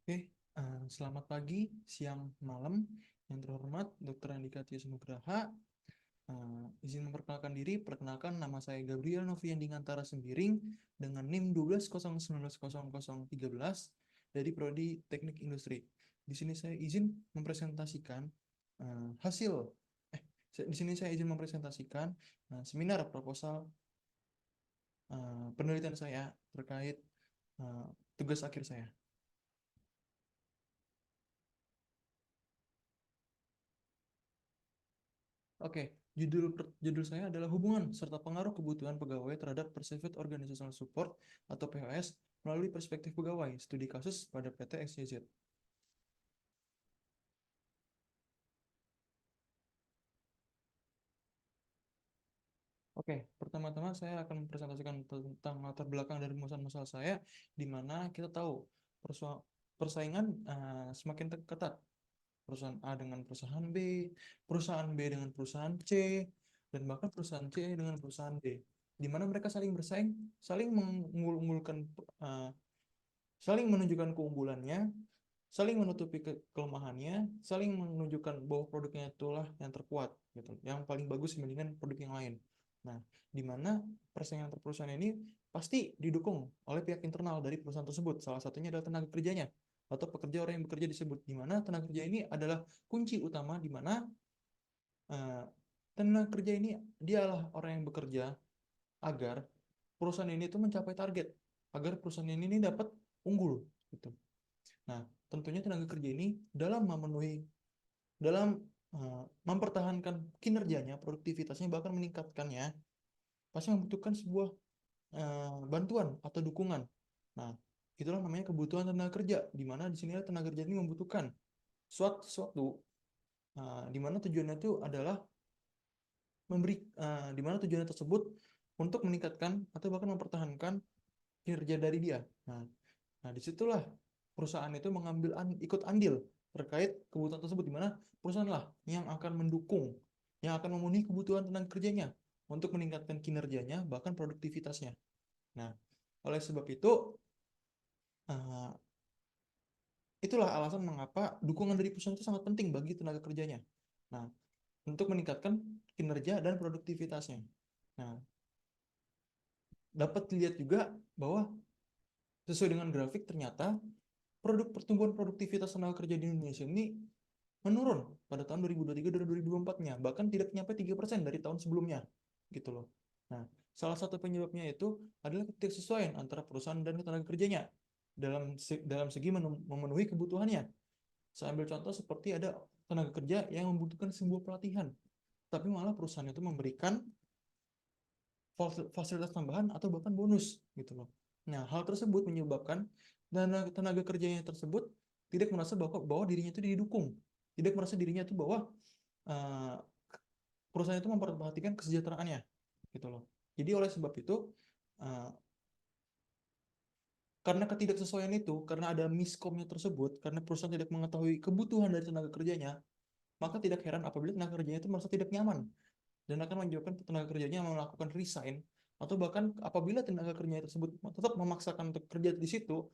Oke, selamat pagi, siang, malam. Yang terhormat, Dr. Andika Tias Nugraha. Izin memperkenalkan diri, perkenalkan nama saya Gabriel Noviandi Ngantara Sembiring dengan NIM 12019013 dari Prodi Teknik Industri. Di sini saya izin mempresentasikan hasil, di sini saya izin mempresentasikan seminar proposal penelitian saya terkait tugas akhir saya. Oke, judul saya adalah hubungan serta pengaruh kebutuhan pegawai terhadap Perceived Organizational Support atau POS melalui perspektif pegawai, studi kasus pada PT XYZ. Oke, pertama-tama saya akan mempresentasikan tentang latar belakang dari masalah saya, di mana kita tahu persaingan semakin ketat. Perusahaan A dengan perusahaan B dengan perusahaan C, dan bahkan perusahaan C dengan perusahaan D, di mana mereka saling bersaing, saling mengunggulkan, uh, saling menunjukkan keunggulannya, saling menutupi kelemahannya, saling menunjukkan bahwa produknya itulah yang terkuat, gitu, yang paling bagus dibandingkan produk yang lain. Nah, di mana persaingan antar perusahaan ini pasti didukung oleh pihak internal dari perusahaan tersebut. Salah satunya adalah tenaga kerjanya atau pekerja orang yang bekerja disebut, di mana tenaga kerja ini adalah kunci utama, di mana uh, tenaga kerja ini dialah orang yang bekerja agar perusahaan ini tuh mencapai target, agar perusahaan ini dapat unggul, gitu. Nah, tentunya tenaga kerja ini dalam mempertahankan kinerjanya, produktivitasnya, bahkan meningkatkannya, pasti membutuhkan sebuah bantuan atau dukungan. Nah, itulah namanya kebutuhan tenaga kerja, di mana di sini tenaga kerja ini membutuhkan suatu di mana tujuannya itu adalah di mana tujuannya tersebut untuk meningkatkan atau bahkan mempertahankan kinerja dari dia. Nah, disitulah perusahaan itu ikut andil terkait kebutuhan tersebut, di mana perusahaan lah yang akan mendukung, yang akan memenuhi kebutuhan tenaga kerjanya untuk meningkatkan kinerjanya, bahkan produktivitasnya. Nah, oleh sebab itu, uh, itulah alasan mengapa dukungan dari perusahaan itu sangat penting bagi tenaga kerjanya. Nah, untuk meningkatkan kinerja dan produktivitasnya. Nah, dapat dilihat juga bahwa sesuai dengan grafik, ternyata pertumbuhan produktivitas tenaga kerja di Indonesia ini menurun pada tahun 2023 dan 2024-nya, bahkan tidak nyampe 3% dari tahun sebelumnya, gitu loh. Nah, salah satu penyebabnya itu adalah ketidaksesuaian antara perusahaan dan tenaga kerjanya dalam segi memenuhi kebutuhannya. Saya ambil contoh seperti ada tenaga kerja yang membutuhkan sebuah pelatihan, tapi malah perusahaan itu memberikan fasilitas tambahan atau bahkan bonus, gitu loh. Nah, hal tersebut menyebabkan tenaga kerjanya tersebut tidak merasa bahwa dirinya itu didukung, tidak merasa dirinya itu bahwa uh, perusahaan itu memperhatikan kesejahteraannya, gitu loh. Jadi oleh sebab itu, uh, karena ketidaksesuaian itu, karena ada miskomnya tersebut, karena perusahaan tidak mengetahui kebutuhan dari tenaga kerjanya, maka tidak heran apabila tenaga kerjanya itu merasa tidak nyaman dan akan menyebabkan tenaga kerjanya melakukan resign, atau bahkan apabila tenaga kerjanya tersebut tetap memaksakan untuk kerja di situ,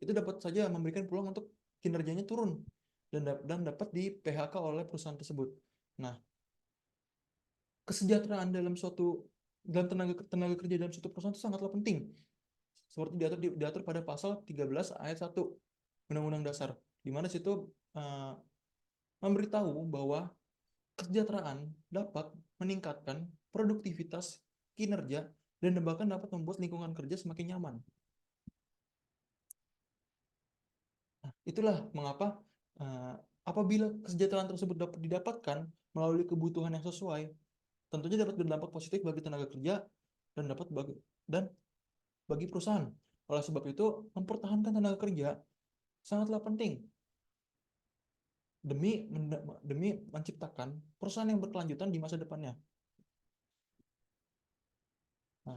itu dapat saja memberikan peluang untuk kinerjanya turun dan dapat di PHK oleh perusahaan tersebut. Nah, kesejahteraan dalam tenaga tenaga kerja dalam suatu perusahaan itu sangatlah penting. Seperti diatur pada pasal 13 ayat 1 Undang-Undang Dasar, di mana situ memberitahu bahwa kesejahteraan dapat meningkatkan produktivitas, kinerja, dan bahkan dapat membuat lingkungan kerja semakin nyaman. Nah, itulah mengapa apabila kesejahteraan tersebut dapat didapatkan melalui kebutuhan yang sesuai, tentunya dapat berdampak positif bagi tenaga kerja dan dan bagi perusahaan. Oleh sebab itu, mempertahankan tenaga kerja sangatlah penting demi demi menciptakan perusahaan yang berkelanjutan di masa depannya. Nah,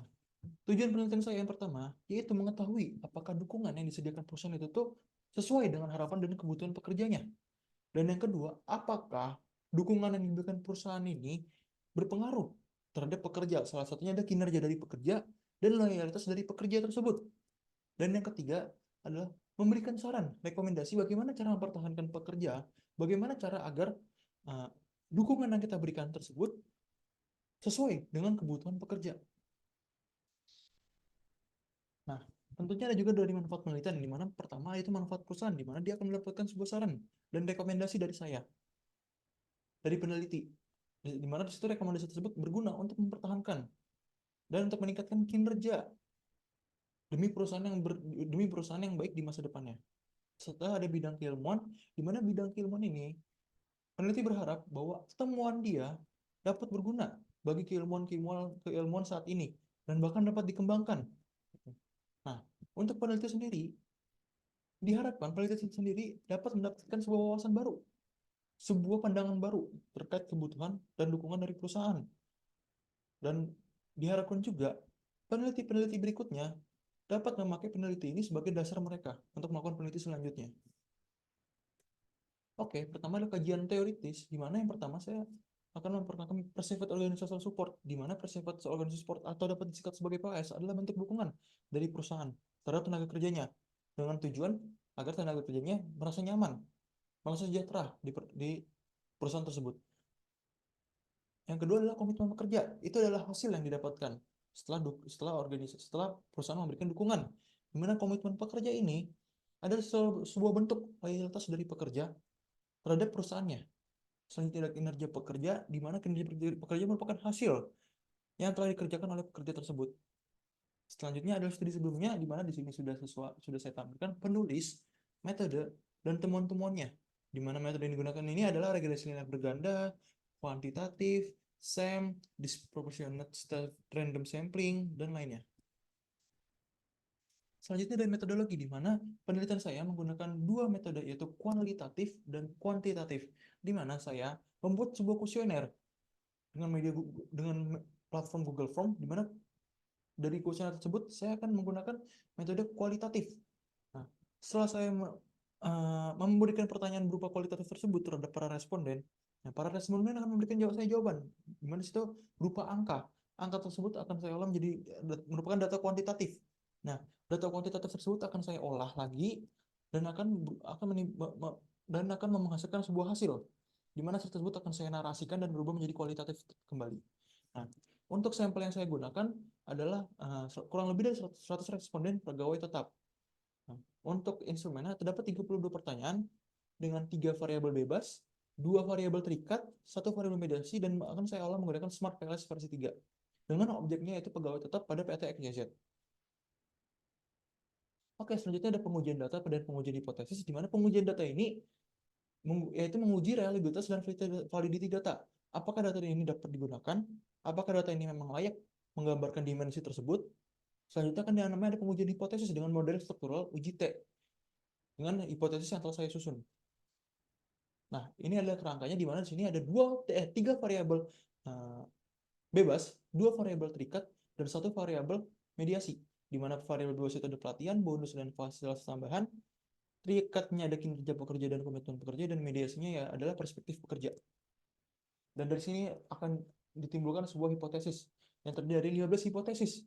tujuan penelitian saya yang pertama yaitu mengetahui apakah dukungan yang disediakan perusahaan itu tuh sesuai dengan harapan dan kebutuhan pekerjanya. Dan yang kedua, apakah dukungan yang diberikan perusahaan ini berpengaruh terhadap pekerja. Salah satunya ada kinerja dari pekerja dan loyalitas dari pekerja tersebut. Dan yang ketiga adalah memberikan saran, rekomendasi bagaimana cara mempertahankan pekerja, bagaimana cara agar dukungan yang kita berikan tersebut sesuai dengan kebutuhan pekerja. Nah, tentunya ada juga dari manfaat penelitian, di mana pertama itu manfaat perusahaan, di mana dia akan mendapatkan sebuah saran dan rekomendasi dari saya, dari peneliti, di mana di situ rekomendasi tersebut berguna untuk mempertahankan dan untuk meningkatkan kinerja demi perusahaan yang baik di masa depannya. Setelah ada bidang keilmuan, di mana bidang keilmuan ini peneliti berharap bahwa temuan dia dapat berguna bagi keilmuan saat ini dan bahkan dapat dikembangkan. Nah, untuk peneliti sendiri, diharapkan peneliti sendiri dapat mendapatkan sebuah wawasan baru, sebuah pandangan baru terkait kebutuhan dan dukungan dari perusahaan. Dan diharapkan juga peneliti-peneliti berikutnya dapat memakai peneliti ini sebagai dasar mereka untuk melakukan peneliti selanjutnya. Oke, pertama ada kajian teoritis, di mana yang pertama saya akan memperkenalkan Perceived Organizational Support, di mana Perceived Organizational Support atau dapat disingkat sebagai PS adalah bentuk dukungan dari perusahaan terhadap tenaga kerjanya, dengan tujuan agar tenaga kerjanya merasa nyaman, merasa sejahtera di perusahaan tersebut. Yang kedua adalah komitmen pekerja, itu adalah hasil yang didapatkan setelah perusahaan memberikan dukungan, di mana komitmen pekerja ini adalah sebuah bentuk loyalitas dari pekerja terhadap perusahaannya. Selanjutnya ada kinerja pekerja, di mana kinerja pekerja merupakan hasil yang telah dikerjakan oleh pekerja tersebut. Selanjutnya adalah studi sebelumnya, di mana di sini sudah saya tampilkan penulis, metode, dan temuan-temuannya. Di mana metode yang digunakan ini adalah regresi linear berganda, kuantitatif, SEM, disproportionate random sampling, dan lainnya. Selanjutnya ada metodologi, di mana penelitian saya menggunakan dua metode, yaitu kualitatif dan kuantitatif, di mana saya membuat sebuah kuesioner dengan platform Google Form, di mana dari kuesioner tersebut saya akan menggunakan metode kualitatif. Nah, setelah saya memberikan pertanyaan berupa kualitatif tersebut terhadap para responden, nah para responden akan memberikan jawaban, di mana situ berupa angka. Angka tersebut akan saya olah menjadi merupakan data kuantitatif. Nah, data kuantitatif tersebut akan saya olah lagi dan akan menghasilkan sebuah hasil, di mana hasil tersebut akan saya narasikan dan berubah menjadi kualitatif kembali. Nah, untuk sampel yang saya gunakan adalah kurang lebih dari 100 responden pegawai tetap. Nah, untuk instrumennya terdapat 32 pertanyaan dengan 3 variabel bebas, 2 variabel terikat, 1 variabel mediasi, dan akan saya olah menggunakan Smart PLS versi 3 dengan objeknya yaitu pegawai tetap pada PT XYZ. Oke, selanjutnya ada pengujian data dan pengujian hipotesis, di mana pengujian data ini yaitu menguji reliabilitas dan validity data. Apakah data ini dapat digunakan? Apakah data ini memang layak menggambarkan dimensi tersebut? Selanjutnya kan yang namanya ada pengujian hipotesis dengan model struktural uji T dengan hipotesis yang telah saya susun. Nah, ini adalah kerangkanya, di mana di sini ada 3 variabel bebas, 2 variabel terikat, dan 1 variabel mediasi. Di mana variabel bebas itu ada pelatihan, bonus, dan fasilitas tambahan. Terikatnya ada kinerja pekerja dan komitmen pekerja, dan mediasinya ya adalah perspektif pekerja. Dan dari sini akan ditimbulkan sebuah hipotesis yang terdiri dari 15 hipotesis.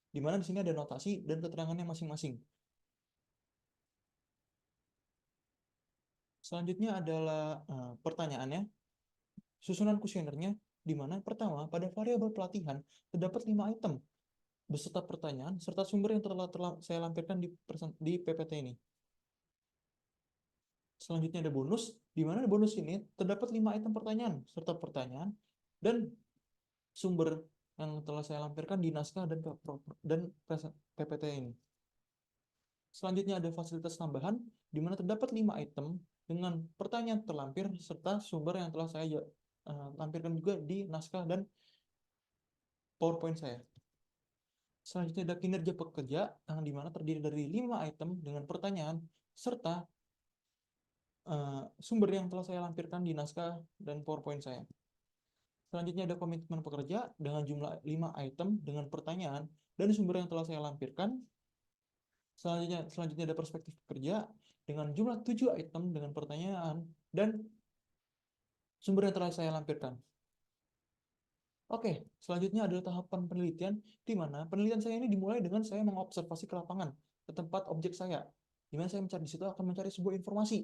Di mana di sini ada notasi dan keterangannya masing-masing. Selanjutnya adalah pertanyaannya, susunan kuesionernya, di mana pertama pada variabel pelatihan terdapat 5 item beserta pertanyaan serta sumber yang telah saya lampirkan di PPT ini. Selanjutnya ada bonus, di mana bonus ini terdapat 5 item pertanyaan serta pertanyaan dan sumber yang telah saya lampirkan di naskah dan PPT ini. Selanjutnya ada fasilitas tambahan, di mana terdapat 5 item dengan pertanyaan terlampir serta sumber yang telah saya lampirkan juga di naskah dan PowerPoint saya. Selanjutnya ada kinerja pekerja, yang di mana terdiri dari 5 item dengan pertanyaan serta sumber yang telah saya lampirkan di naskah dan PowerPoint saya. Selanjutnya ada komitmen pekerja dengan jumlah 5 item dengan pertanyaan dan sumber yang telah saya lampirkan. Selanjutnya ada perspektif pekerja dengan jumlah 7 item dengan pertanyaan dan sumber yang telah saya lampirkan. Oke, selanjutnya adalah tahapan penelitian, di mana penelitian saya ini dimulai dengan saya mengobservasi ke lapangan, ke tempat objek saya, di mana saya mencari di situ akan mencari sebuah informasi.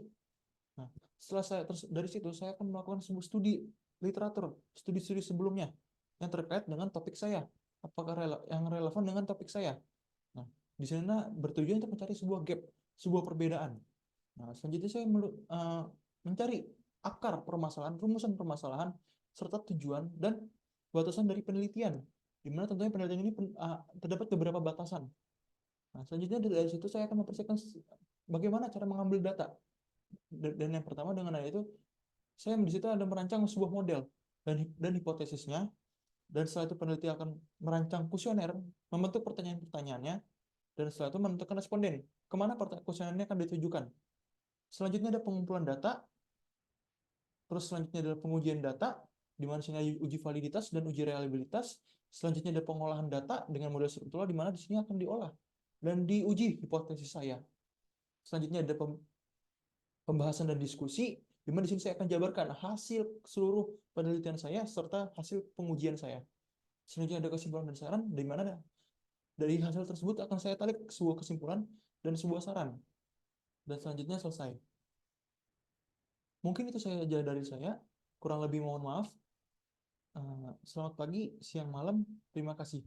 Nah, setelah saya terus dari situ saya akan melakukan sebuah studi literatur, studi-studi sebelumnya yang terkait dengan topik saya, apakah yang relevan dengan topik saya. Nah, di sana bertujuan untuk mencari sebuah gap, sebuah perbedaan. Nah, selanjutnya saya mencari akar permasalahan, rumusan permasalahan, serta tujuan dan batasan dari penelitian. Di mana tentunya penelitian ini terdapat beberapa batasan. Nah, selanjutnya dari situ saya akan mempersiapkan bagaimana cara mengambil data. Dan yang pertama dengan itu, saya di situ ada merancang sebuah model dan hipotesisnya. Dan setelah itu peneliti akan merancang kuesioner, membentuk pertanyaan-pertanyaannya, dan setelah itu menentukan responden, kemana kuesionernya akan ditujukan. Selanjutnya ada pengumpulan data, terus selanjutnya adalah pengujian data, di mana sini ada uji validitas dan uji reliabilitas. Selanjutnya ada pengolahan data dengan model struktural, di mana di sini akan diolah dan diuji hipotesis saya. Selanjutnya ada pembahasan dan diskusi, di mana di sini saya akan jabarkan hasil seluruh penelitian saya serta hasil pengujian saya. Selanjutnya ada kesimpulan dan saran, di mana dari hasil tersebut akan saya tarik sebuah kesimpulan dan sebuah saran. Dan selanjutnya selesai. Mungkin itu saja dari saya. Kurang lebih mohon maaf. Selamat pagi, siang, malam. Terima kasih.